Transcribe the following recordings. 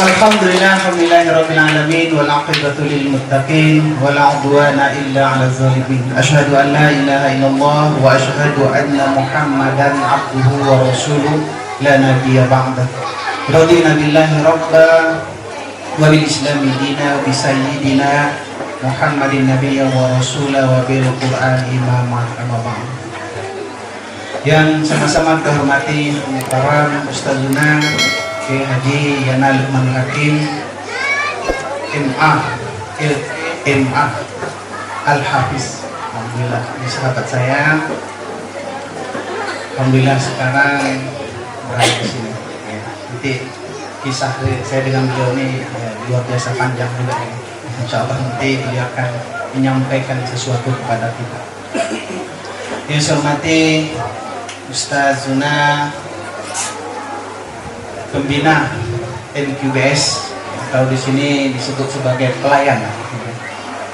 Alhamdulillahirrabbilalamin wal aqibatu lil muttaqin wala udwana illa 'alal zalimin. Asyhadu an la ilaha illallah wa asyhadu anna Muhammadan 'abduhu wa rasuluh la nabiyya ba'dah. Radina billahi rabba wa bil islami dina wa bi sayyidina Muhammadin nabiyya wa rasula wa bil Qur'an imama amma ba'd. Yang sama-sama kehormati para ustazuna Kiai Haji Yana Luqmanul Hakim MA Al-Hafiz. Alhamdulillah, ini sahabat saya. Alhamdulillah sekarang berada di sini. Ya, nanti kisah saya dengan beliau ini luar biasa panjang juga. Ya. Insya Allah nanti beliau akan menyampaikan sesuatu kepada kita. Yang saya hormati Ustazuna pembina MQBS, kalau di sini disebut sebagai pelayan.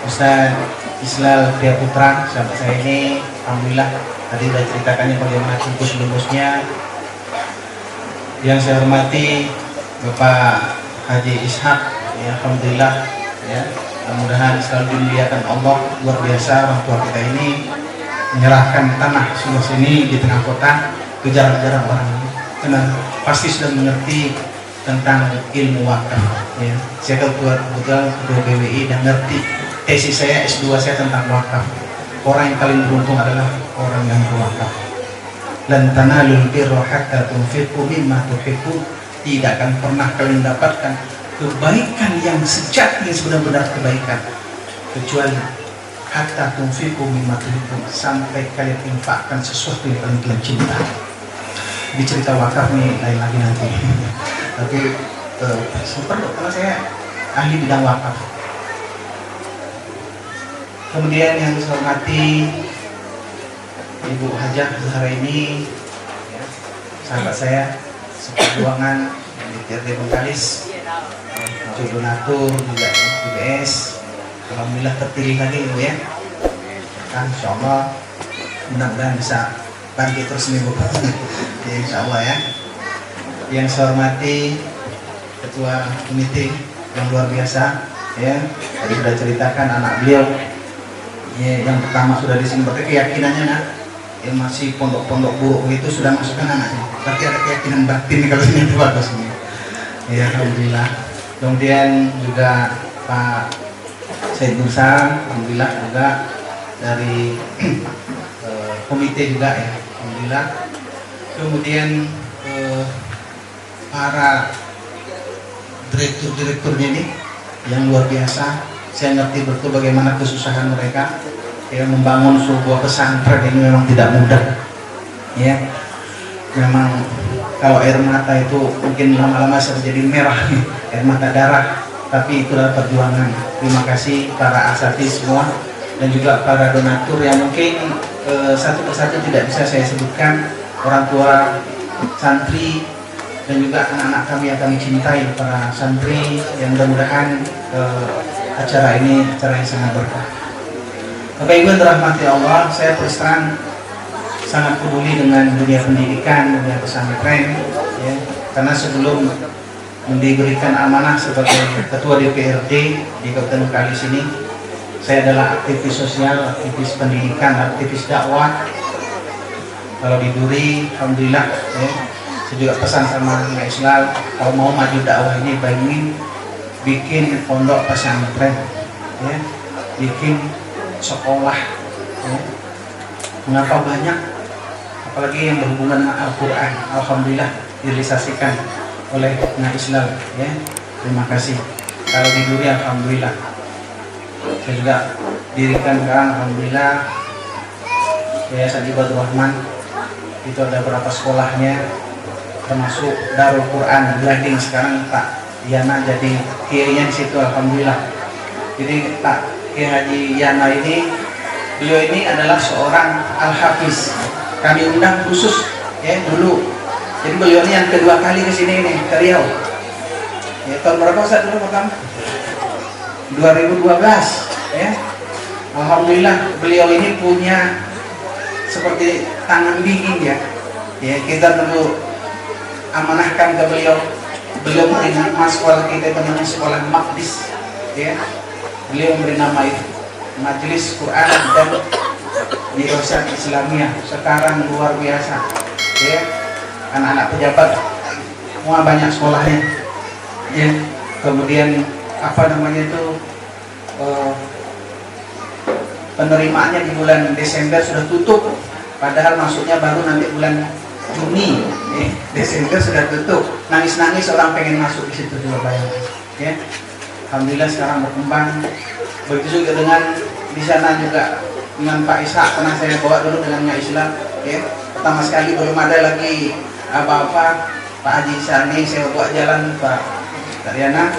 Ustaz Islal Dia Putra, sahabat saya ini, alhamdulillah tadi sudah ceritakannya bagaimana lulus-lulusnya. Yang saya hormati Bapak Haji Ishak, ya, alhamdulillah, ya, mudah-mudahan selalu dimuliakan Allah. Luar biasa orang tua kita ini menyerahkan tanah seluas ini di tengah kota ke jarang-jarang orang ini. Karena pasti sudah mengerti tentang ilmu wakaf. Ya. Saya kebetulan ketua BWI dan ngerti tesis saya S2 saya tentang wakaf. Orang yang paling beruntung adalah orang yang berwakaf. Lan tanalul birra hatta tunfiqu mimma tuhibbu. Tidak akan pernah kalian mendapatkan kebaikan yang sejati, yang sebenar-benar kebaikan, kecuali hatta tunfiqu mimma tuhibbu, sampai kalian infakkan sesuatu yang paling kalian cinta. Di cerita wakaf nih lain lagi nanti. Tapi super loh, karena saya ahli bidang wakaf. Kemudian yang saya hormati Ibu Hajah Zahra ini, ya, sahabat saya seperjuangan di TRT Bengkalis, donatur juga UBS. Alhamdulillah terpilih lagi Ibu ya. Kan insyaallah mudah-mudahan bisa bangkit terus nih Bu. Ya, insya Allah ya. Yang saya hormati Ketua Komite yang luar biasa, ya, tadi sudah ceritakan anak beliau, ya, yang pertama sudah di sini, berarti keyakinannya nak, yang masih pondok-pondok buruk itu sudah masukkan anaknya, berarti ada keyakinan batin kalau ini itu bagus nih. Ya, alhamdulillah. Kemudian juga Pak Said Nusa, alhamdulillah juga dari komite juga ya, alhamdulillah. Kemudian para direktur-direkturnya ini yang luar biasa. Saya ngerti betul bagaimana kesusahan mereka ya, membangun sebuah pesantren ini memang tidak mudah ya. Memang kalau air mata itu mungkin lama-lama bisa jadi merah air mata darah, tapi itulah perjuangan. Terima kasih para asatidz semua dan juga para donatur yang mungkin satu persatu tidak bisa saya sebutkan, orang tua, santri, dan juga anak-anak kami yang kami cintai, para santri, yang mudah-mudahan acara ini acara yang sangat berkah. Bapak Ibu yang dirahmati Allah, saya terus terang sangat peduli dengan dunia pendidikan, dunia pesantren, ya, karena sebelum diberikan amanah sebagai ketua DPRD di Kabupaten Bengkalis ini, saya adalah aktivis sosial, aktivis pendidikan, aktivis dakwah. Kalau di Duri, alhamdulillah, ya, saya juga pesan sama Mbak Islal, kalau mau maju dakwah ini bayangin bikin pondok pesantren, ya, bikin sekolah, ya. Mengapa banyak, apalagi yang berhubungan dengan Al-Quran, alhamdulillah direalisasikan oleh Mbak Islal, ya. Terima kasih. Kalau di Duri, alhamdulillah. Saya juga dirikan sekarang, alhamdulillah, Yayasan Ibadur Rahman. Itu ada beberapa sekolahnya, termasuk Darul Quran Glading. Sekarang Pak Yana jadi kiainya di situ, alhamdulillah. Jadi Pak Kiai Haji Yana ini, beliau ini adalah seorang al-hafiz. Kami undang khusus ya dulu. Jadi beliau ini yang kedua kali ke sini nih, ke Riau. Ya, tahun berapa Ustaz dulu pertama? 2012 ya. Alhamdulillah beliau ini punya seperti tangan dingin ya. Ya, kita perlu amanahkan ke beliau beliau memberi nama sekolah kita itu namanya sekolah Maqdis, ya. Beliau memberi nama itu Majelis Quran dan Dirasat Islamiyah. Sekarang luar biasa, ya. Anak-anak pejabat semua banyak sekolahnya, ya. Kemudian apa namanya itu penerimaannya di bulan Desember sudah tutup, padahal masuknya baru nanti bulan Juni. Desember sudah tutup, nangis-nangis orang pengen masuk di situ juga, bayangkan, ya. Alhamdulillah sekarang berkembang. Begitu juga dengan di sana juga dengan Pak Ishak, pernah saya bawa dulu dengan Islam, ya. Pertama sekali belum ada lagi apa-apa, Pak Haji Sani saya bawa jalan, Pak Tariana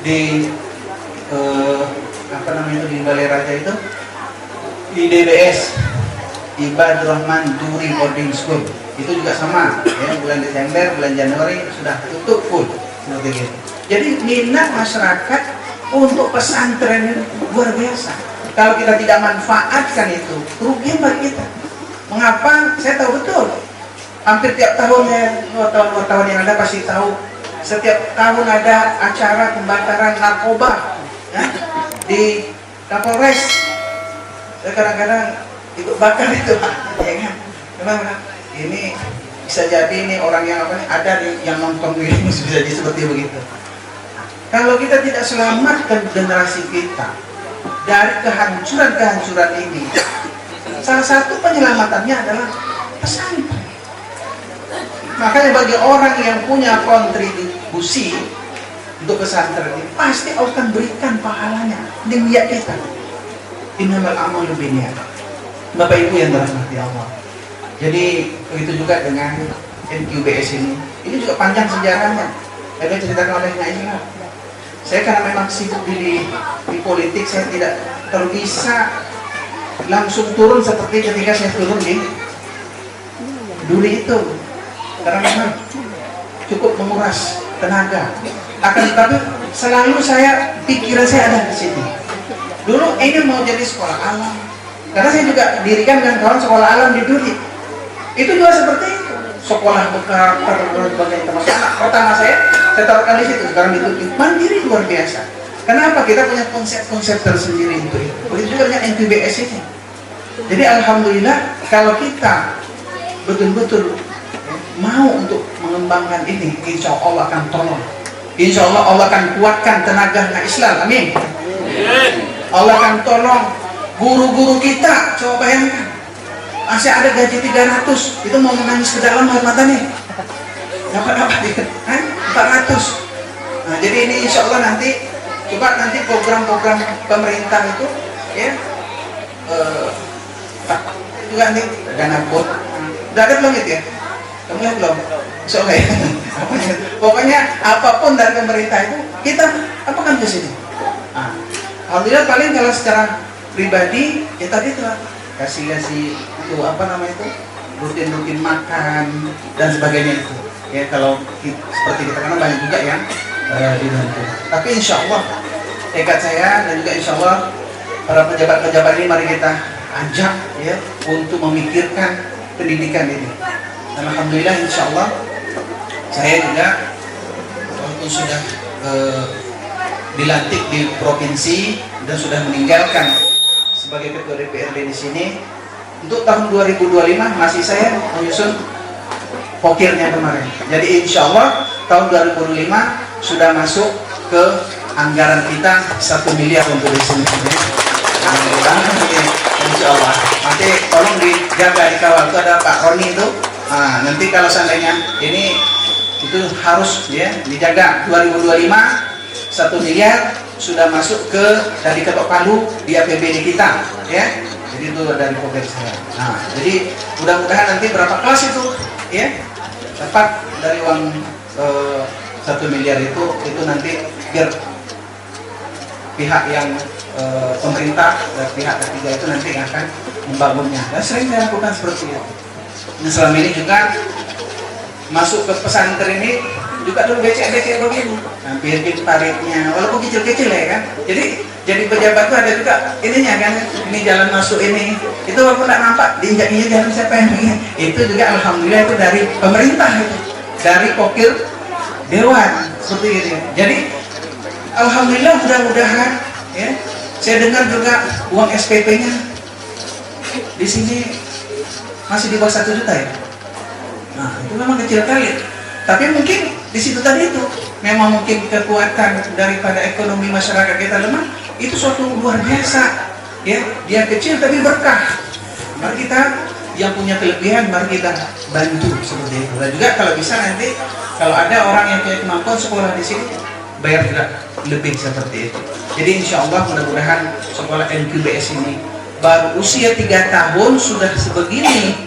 di apa namanya itu, di Balai Raja itu, di DBS Ibadur Rahman Duri Boarding School. Itu juga sama, ya, bulan Desember, bulan Januari sudah tutup full seperti itu. Jadi minat masyarakat untuk pesantren itu luar biasa. Kalau kita tidak manfaatkan itu, kerugian bagi kita. Mengapa? Saya tahu betul. Hampir tiap tahun ya, wartawan yang ada pasti tahu. Setiap tahun ada acara pembakaran narkoba, ya, di Kapolres. Saya kadang-kadang ikut bakar itu, ya kan? Kenapa? Ini bisa jadi ini orang yang apa? Ada yang nonton ini bisa jadi seperti begitu. Kalau kita tidak selamatkan generasi kita dari kehancuran ini, salah satu penyelamatannya adalah pesantren. Makanya bagi orang yang punya kontribusi untuk pesantren ini, pasti akan berikan pahalanya di niat kita. Innamal a'malu binniyat. Bapak Ibu yang dirahmati Allah. Jadi begitu juga dengan NQBS ini. Ini juga panjang sejarahnya. Saya ceritakan oleh Naila. Saya karena memang sibuk di politik, saya tidak bisa langsung turun seperti ketika saya turun di dulu itu. Karena memang cukup menguras tenaga. Akan tetapi selalu pikiran saya ada di sini. Dulu ingin mau jadi sekolah alam. Karena saya juga dirikan dengan kawan sekolah alam di Duri. Itu juga seperti itu. Sekolah bekal, berbagai termasuk anak pertama saya taruhkan di situ. Sekarang itu mandiri luar biasa. Kenapa? Kita punya konsep-konsep tersendiri untuk itu. Begitu juga dengan NQBS ini. Jadi alhamdulillah kalau kita betul-betul mau untuk mengembangkan ini, insya Allah akan tolong. Insya Allah Allah akan kuatkan tenaga Islam. Amin. Allah akan tolong guru-guru kita. Coba bayangkan, masih ada gaji 300, itu mau menangis ke dalam air mata nih. Dapat apa dia? 400. Nah, jadi ini insya Allah nanti, coba nanti program-program pemerintah itu, ya, juga nih dana bot. Udah ada belum itu ya? Kamu lihat belum? Insya Allah ya. Pokoknya apapun dari pemerintah itu kita apakan ke sini. Nah, alhamdulillah paling kalau secara pribadi ya tadi telah kasih itu apa namanya itu, rutin makan dan sebagainya itu. Ya kalau seperti kita karena banyak juga yang dibantu. Tapi insya Allah tekad saya dan juga insya Allah para pejabat-pejabat ini mari kita ajak ya untuk memikirkan pendidikan ini. Dan alhamdulillah insya Allah saya juga waktu sudah dilantik di provinsi dan sudah meninggalkan sebagai ketua DPRD di sini, untuk tahun 2025 masih saya menyusun pokirnya kemarin. Jadi insya Allah tahun 2025 sudah masuk ke anggaran kita 1 miliar untuk di sini. Insya Allah. Nanti tolong dijaga, dikawal. Itu ada Pak Roni itu. Nah, nanti kalau seandainya ini itu harus ya dijaga. 2025 1 miliar sudah masuk ke dari Ketok Palu di APBD kita, ya. Jadi itu dari pokir saya. Nah, jadi mudah-mudahan nanti berapa kelas itu, ya, dapat dari uang 1 miliar itu nanti biar pihak yang pemerintah dan pihak ketiga itu nanti akan membangunnya. Dan sering saya lakukan seperti itu. Nah, selama ini juga masuk ke pesantren ini juga dulu becek-becek begini, hampir paritnya, walaupun kecil-kecil ya kan. Jadi pejabat itu ada juga ininya kan, ini jalan masuk ini, itu walaupun tidak nampak, diinjak-injak jalan siapa yang begini. Itu juga alhamdulillah itu dari pemerintah itu, dari pokir dewan seperti itu. Jadi alhamdulillah mudah-mudahan ya. Saya dengar juga uang SPP-nya di sini masih di bawah 1 juta ya. Nah, itu memang kecil kali. Tapi mungkin di situ tadi itu memang mungkin kekuatan daripada ekonomi masyarakat kita lemah, itu suatu luar biasa. Ya, dia kecil tapi berkah. Mari kita yang punya kelebihan, mari kita bantu seperti itu. Dan juga kalau bisa nanti kalau ada orang yang punya kemampuan sekolah di sini, bayar juga lebih seperti itu. Jadi insya Allah mudah-mudahan sekolah NQBS ini baru usia 3 tahun sudah sebegini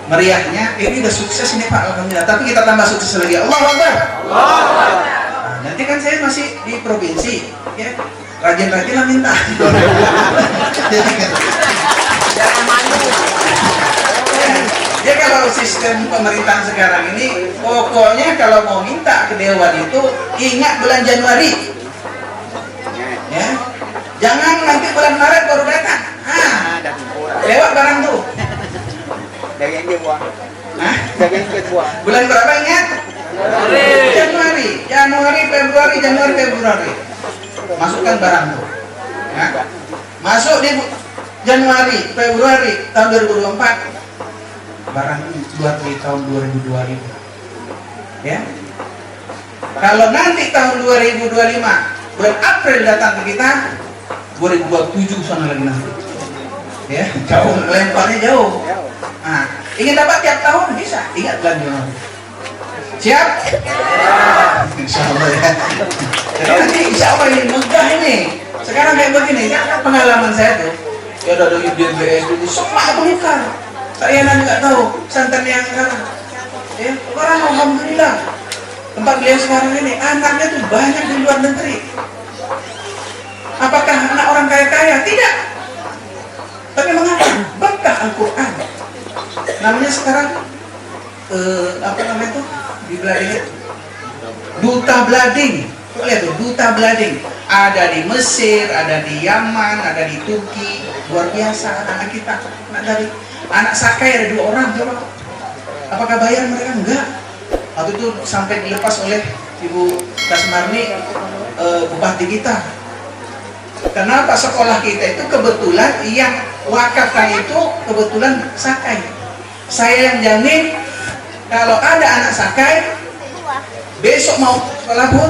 meriahnya. Ini udah sukses ini Pak, alhamdulillah. Tapi kita tambah sukses lagi. Allahu Akbar. Nah, nanti kan saya masih di provinsi, ya rajin-rajin lah minta. Ya kalau sistem pemerintahan sekarang ini, pokoknya kalau mau minta ke Dewan itu ingat bulan Januari, ya, jangan nanti bulan Maret baru datang. Lewat barang tuh. Bulan berapa ingat? Januari. Masukkan barang tuh. Ya. Masuk di Januari, Februari tahun 2024. Barang buat di tahun 2025. Ya. Kalau nanti tahun 2025 bulan April datang ke kita, 2027 sana lagi nanti. Ya, jauh, lemparnya jauh. Nah, ingin dapat tiap tahun bisa, ingat bulan Januari. Siap? Insya Allah ya. Jadi nanti insya Allah ini megah ini. Sekarang kayak begini, kan pengalaman saya tuh. Ya udah dari DBS dulu semua bukan. Saya nggak tahu santan yang sekarang. Ya, orang alhamdulillah. Tempat beliau sekarang ini anaknya tuh banyak di luar negeri. Apakah anak orang kaya-kaya? Tidak. Tapi mengapa? Berkah Al-Quran. Namanya sekarang apa namanya itu? Di Blading. Duta Blading. Lihat tuh, Duta Blading. Ada di Mesir, ada di Yaman, ada di Turki. Luar biasa anak kita. Anak Sakai ada 2 orang. Coba. Apakah bayar mereka? Enggak. Waktu itu sampai dilepas oleh Ibu Kasmarni, bupati kita. Kenapa sekolah kita itu kebetulan yang wakafkan itu kebetulan Sakai. Saya yang jamin kalau ada anak Sakai besok mau sekolah pun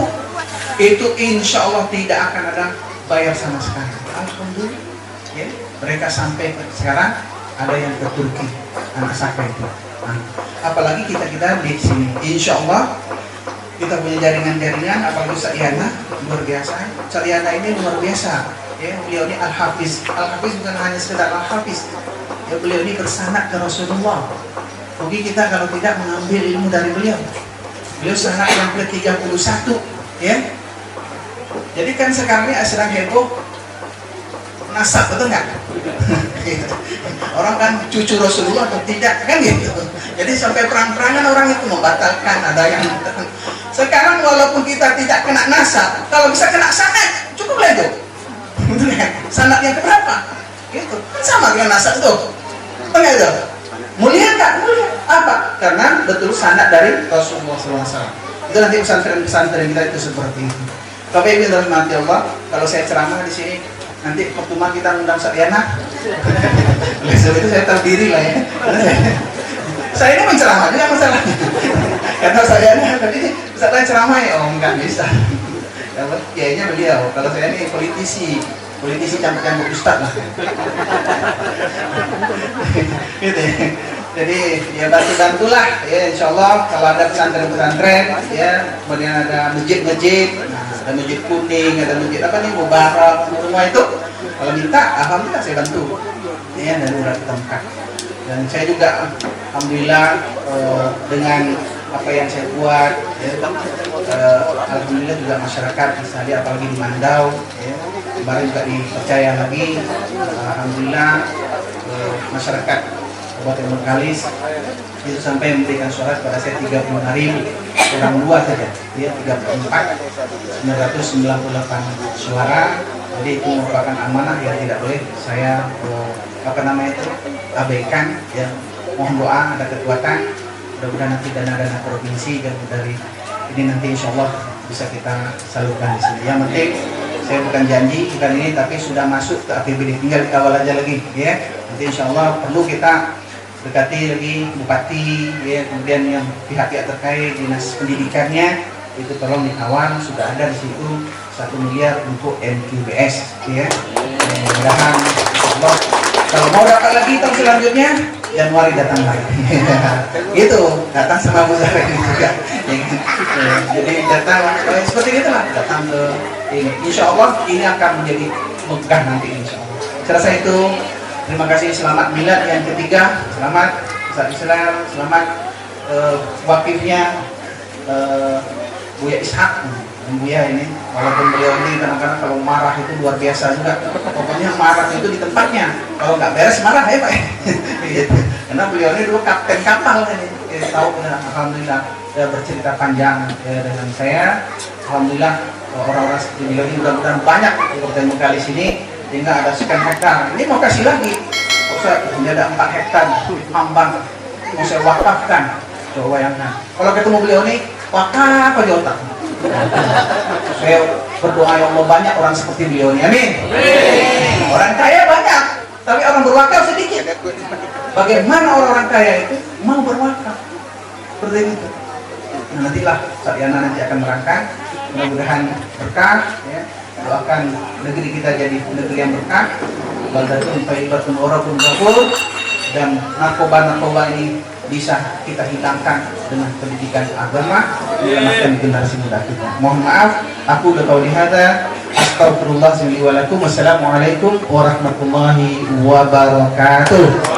itu insya Allah tidak akan ada bayar sama sekali. Alhamdulillah. Ya, mereka sampai sekarang ada yang ke Turki anak Sakai itu. Nah, apalagi kita di sini, insya Allah kita punya jaringan-jaringan, apalagi Sa'iana luar biasa. Sa'iana ini luar biasa. Ya, beliau ini Al-Hafiz. Al-Hafiz bukan hanya sekedar Al-Hafiz. Ya, beliau ini bersanad ke Rasulullah. Rugi kita kalau tidak mengambil ilmu dari beliau. Beliau sanad yang ke-31. Ya. Jadi kan sekarang ini sedang heboh nasab, betul nggak? Orang kan cucu Rasulullah atau tidak, kan gitu. Jadi sampai perang-perangan orang itu membatalkan, ada yang sekarang walaupun kita tidak kena nasab, kalau bisa kena sanad, cukup lah itu. Sanad yang keberapa? Gitu. Kan sama dengan nasab tuh. Enggak itu? Mulia tak? Mulia. Apa? Karena betul sanad dari Rasulullah SAW. Itu nanti pesantren-pesantren kita itu seperti itu. Bapak Ibu yang dirahmati Allah, kalau saya ceramah di sini nanti pertemuan kita undang Sa'iana. Oleh sebab itu saya terdiri lah ya. Saya ini menceramah juga masalahnya. Karena Sa'iana tadi Ustaz ceramah ya, oh enggak bisa. Kayaknya beliau, kalau saya ini politisi campur-campur Ustaz lah. Gitu ya. Jadi ya bantu-bantulah ya, insya Allah kalau ada pesantren-pesantren ya, kemudian ada masjid-masjid, ada masjid kuning, ada masjid apa nih, Mubarak, semua itu kalau minta, alhamdulillah saya bantu ya, dari beberapa tempat. Dan saya juga alhamdulillah dengan apa yang saya buat ya, alhamdulillah juga masyarakat misalnya apalagi di Mandau ya, kemarin juga dipercaya lagi, alhamdulillah masyarakat Kabupaten Bengkalis itu sampai memberikan suara kepada saya 30 hari kurang 2 saja ya, 34 998 suara. Jadi itu merupakan amanah yang tidak boleh saya apa namanya itu abaikan ya. Mohon doa ada kekuatan, mudah-mudahan nanti dana-dana provinsi dan dari ini nanti insya Allah bisa kita salurkan di sini. Yang penting saya bukan janji bukan ini, tapi sudah masuk ke APBD, tinggal dikawal aja lagi ya. Nanti insya Allah perlu kita dekati lagi bupati ya, kemudian yang pihak-pihak terkait dinas pendidikannya itu tolong dikawal. Sudah ada di situ 1 miliar untuk MQBS ya. Mudah-mudahan Allah kalau mau dapat lagi tahun selanjutnya Januari datang lagi. Gitu, datang sama Bu Zahra ini juga. Jadi datang seperti itulah, datang ke ini. Insya Allah ini akan menjadi megah nanti insya Allah. Saya rasa itu. Terima kasih, selamat milad yang ketiga, selamat Ustaz Islam, selamat wakifnya Buya Ishak. Buya ini, walaupun beliau ini kadang-kadang kalau marah itu luar biasa juga. Pokoknya marah itu di tempatnya. Kalau nggak beres marah ya Pak. Gitu. Karena beliau ini dulu kapten kapal ini. Tahu, alhamdulillah bercerita panjang dengan saya. Alhamdulillah orang-orang seperti beliau ini mudah-mudahan banyak di Kabupaten Bengkalis sini. Sehingga ada sekian hektar. Ini mau kasih lagi. Ustaz, ini ada 4 hektar ambang mau saya wakafkan. Coba bayangkan. Kalau ketemu beliau ini wakaf aja otak. Saya berdoa ya Allah banyak orang seperti beliau ini. Amin. Orang kaya banyak, tapi orang berwakaf sedikit. Bagaimana orang-orang kaya itu mau berwakaf? Seperti itu. Nah, nantilah Ustaz Yana nanti akan merangkak. Mudah-mudahan berkah. Ya. Doakan negeri kita jadi negeri yang berkah. Baldatun thayyibatun wa rabbun ghafur. Dan narkoba-narkoba ini bisa kita hilangkan dengan pendidikan agama, menyelamatkan generasi muda kita. Mohon maaf, aku udah qauli hadza, astaghfirullah wa lakum. Wassalamualaikum warahmatullahi wabarakatuh.